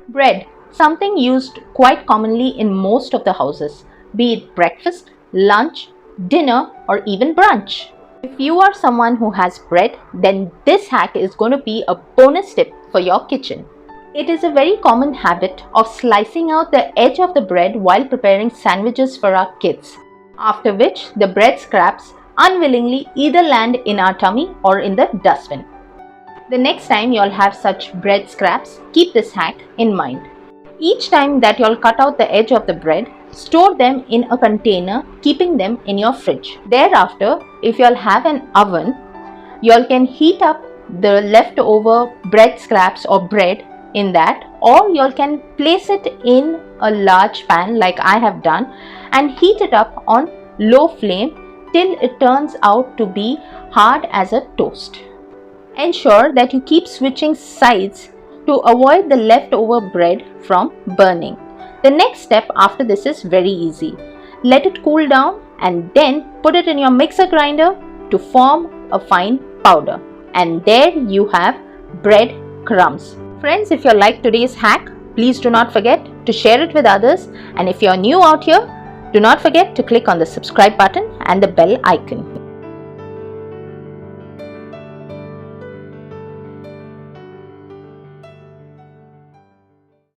Bread, something used quite commonly in most of the houses, be it breakfast, lunch, dinner, or even brunch. If you are someone who has bread, then this hack is going to be a bonus tip for your kitchen. It is a very common habit of slicing out the edge of the bread while preparing sandwiches for our kids, after which the bread scraps unwillingly either land in our tummy or in the dustbin. The next time you'll have such bread scraps, keep this hack in mind. Each time that you'll cut out the edge of the bread, store them in a container, keeping them in your fridge. Thereafter, if you'll have an oven, y'all can heat up the leftover bread scraps or bread in that, or y'all can place it in a large pan like I have done and heat it up on low flame till it turns out to be hard as a toast. Ensure that you keep switching sides to avoid the leftover bread from burning. The next step after this is very easy. Let it cool down and then put it in your mixer grinder to form a fine powder. And there you have bread crumbs. Friends, if you like today's hack, please do not forget to share it with others. And if you are new out here, do not forget to click on the subscribe button and the bell icon.